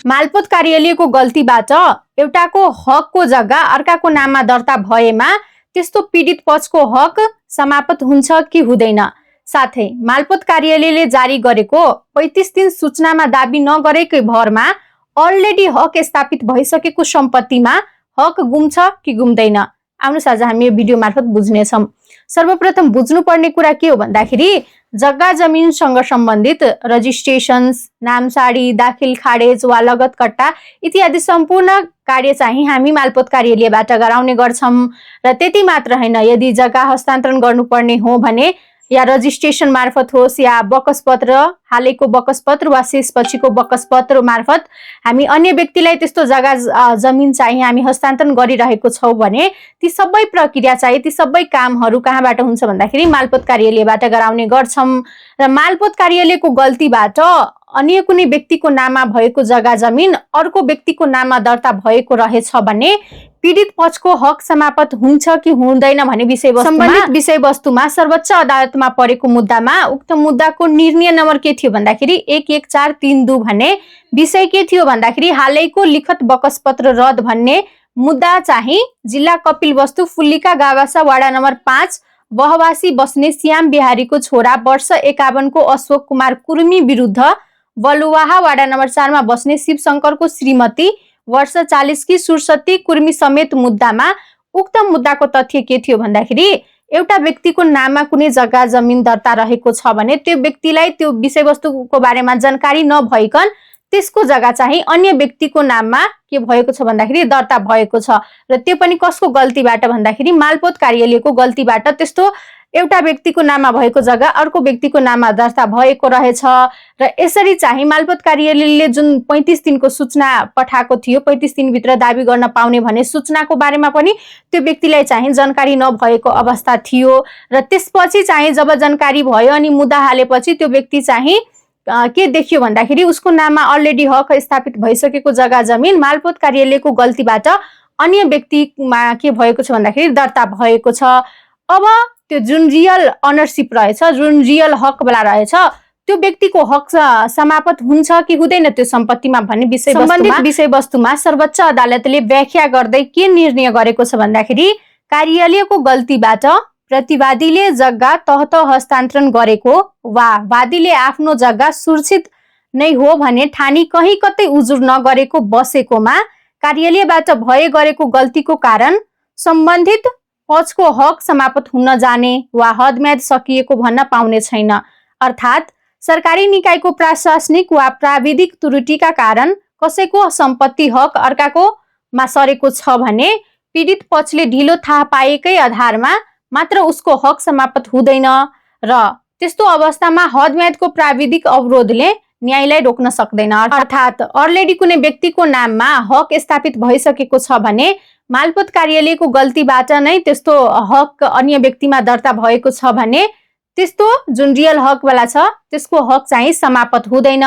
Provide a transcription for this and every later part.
मालपोत कार्यालयको गल्तीबाट एउटाको हकको जग्गा अर्काको नाममा दर्ता भएमा त्यस्तो पीडित पक्षको हक समाप्त हुन्छ कि हुँदैन? साथै मालपोत कार्यालयले जारी गरेको 35 दिन सूचनामा दाबी नगरेकै भरमा अलरेडी हक स्थापित भइसकेको सम्पत्तिमा हक गुम्छ कि गुम्दैन? आउनुस् आज हामी यो भिडियो मार्फत बुझ्नेछौँ। सर्वप्रथम बुझ्नुपर्ने कुरा के हो भन्दाखेरि जग्गा जमिनसँग सम्बन्धित रजिस्ट्रेशन्स, नामसारी, दाखिल खारेज वा लगत कट्टा इत्यादि सम्पूर्ण कार्य चाहिँ हामी मालपोत कार्यालयबाट गराउने गर्छौं। र त्यति मात्र हैन, यदि जग्गा हस्तान्तरण गर्नुपर्ने हो भने या रजिस्ट्रेशन मार्फत होस् या बकसपत्र, हालैको बकसपत्र वा शेषपछिको बकसपत्र मार्फत हामी अन्य व्यक्तिलाई त्यस्तो जग्गा जमिन चाहिँ हामी हस्तान्तरण गरिरहेको छौं भने ती सबै प्रक्रिया चाहिँ ती सबै कामहरू कहाँबाट हुन्छ भन्दाखेरि मालपोत कार्यालयबाट गराउने गर्छौं। र मालपोत कार्यालयको गल्तीबाट अन्य कुनै व्यक्तिको नाममा भएको जग्गा जमिन अर्को व्यक्तिको नाममा दर्ता भएको रहेछ भने पीडित पक्षको हक समाप्त हुन्छ कि हुँदैन भन्ने सम्बन्धित विषयवस्तुमा सर्वोच्च अदालतमा परेको मुद्दामा उक्त मुद्दाको निर्णय नम्बर के थियो भन्दाखेरि 11432 भन्ने विषय के थियो भन्दाखेरि हालैको लिखित बकसपत्र रद्द भन्ने मुद्दा चाहिँ जिल्ला कपिलवस्तु फुल्लीका गावासा वाडा नम्बर 5 बहवासी बस्ने श्याम बिहारीको छोरा वर्ष 51 को अशोक कुमार कुर्मी विरुद्ध बलुवाहा वाडा नम्बर 4 मा बस्ने शिवशंकरको श्रीमती वर्ष 40 की सुरसती कुर्मी समेत मुद्दामा उक्त मुद्दाको तथ्य के थियो भन्दाखेरि एउटा व्यक्तिको नाममा कुनै जग्गा जमिन दर्ता रहेको छ भने त्यो व्यक्तिलाई त्यो विषयवस्तुको बारेमा जानकारी नभइकन त्यसको जग्गा चाहिँ अन्य व्यक्तिको नाममा के भएको छ भन्दाखेरि दर्ता भएको छ। र त्यो पनि कसको गल्तीबाट भन्दाखेरि मालपोत कार्यालयको गल्तीबाट त्यस्तो एउटा व्यक्तिको नाममा भएको जग्गा अर्को व्यक्तिको नाममा दर्ता भएको रहेछ। र यसरी चाहिँ मालपोत कार्यालयले जुन 35 दिनको सूचना पठाएको थियो, 35 दिनभित्र दाबी गर्न पाउने भन्ने सूचनाको बारेमा पनि त्यो व्यक्तिलाई चाहिँ जानकारी नभएको अवस्था थियो। र त्यसपछि चाहिँ जब जानकारी भयो अनि मुद्दा हालेपछि त्यो व्यक्ति चाहिँ के देखियो भन्दाखेरि उसको नाममा अलरेडी हक स्थापित भइसकेको जग्गा जमिन मालपोत कार्यालयको गल्तीबाट अन्य व्यक्तिमा के भएको छ भन्दाखेरि दर्ता भएको छ। अब त्यो जुन रियल अनरशिप रहेछ, जुन रियल हक वाला रहेछ, त्यो व्यक्तिको हक समाप्त हुन्छ कि हुँदैन त्यो सम्पत्तिमा भन्ने सम्बन्धित विषयवस्तुमा सर्वोच्च अदालतले व्याख्या गर्दै के निर्णय गरेको छ भन्दाखेरि कार्यालयको गल्तीबाट प्रतिवादीले जग्गा तहत हस्तान्तरण गरेको वा वादीले आफ्नो जग्गा सुरक्षित नै हो भने ठानी कहीँ कतै उजुर नगरेको बसेकोमा कार्यालयबाट भए गरेको गल्तीको कारण सम्बन्धित पक्षको हक समाप्त हुन जाने वा हदम्याद सकिएको भन्न पाउने छैन। अर्थात् सरकारी निकायको प्रशासनिक वा प्राविधिक त्रुटिका कारण कसैको सम्पत्ति हक अर्काकोमा सरेको छ भने पीडित पक्षले ढिलो थाहा पाएकै आधारमा मात्र उसको हक समाप्त हुँदैन र त्यस्तो अवस्थामा हदम्यादको प्राविधिक अवरोधले न्यायलाई रोक्न सक्दैन। अर्थात् अलरेडी कुनै व्यक्तिको नाममा हक स्थापित भइसकेको छ भने मालपोत कार्यालयको गल्तीबाट नै त्यस्तो हक अन्य व्यक्तिमा दर्ता भएको छ भने त्यस्तो जुन रियल हक वाला छ त्यसको हक चाहिँ समाप्त हुँदैन।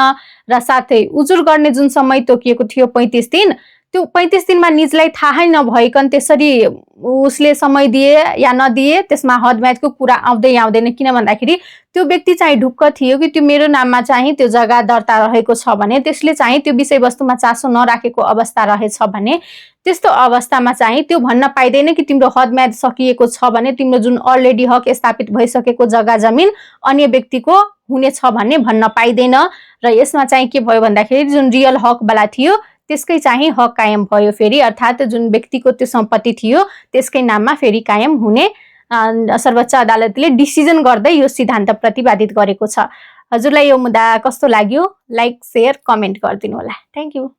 र साथै उजुर गर्ने जुन समय तोकिएको थियो 35 दिन, त्यो 35 दिनमा निजलाई थाहै नभइकन त्यसरी उसले समय दिए या नदिए त्यसमा हदम्यादको कुरा आउँदै आउँदैन। किन भन्दाखेरि त्यो व्यक्ति चाहिँ ढुक्क थियो कि त्यो मेरो नाममा चाहिँ त्यो जग्गा दर्ता रहेको छ भने त्यसले चाहिँ त्यो विषयवस्तुमा चासो नराखेको अवस्था रहेछ भने त्यस्तो अवस्थामा चाहिँ त्यो भन्न पाइदैन कि तिम्रो हदम्याद सकिएको छ भने तिम्रो जुन अलरेडी हक स्थापित भइसकेको जग्गा जमिन अन्य व्यक्तिको हुनेछ भन्ने भन्न पाइदैन। र यसमा चाहिँ के भयो भन्दाखेरि जुन रियल हक वाला थियो त्यसकै चाहिँ हक कायम भयो फेरि, अर्थात् जुन व्यक्तिको त्यो सम्पत्ति थियो त्यसकै नाममा फेरि कायम हुने सर्वोच्च अदालतले डिसिजन गर्दै यो सिद्धान्त प्रतिपादित गरेको छ। हजुरलाई यो मुद्दा कस्तो लाग्यो? लाइक, शेयर, कमेन्ट गरिदिनु होला। Thank you.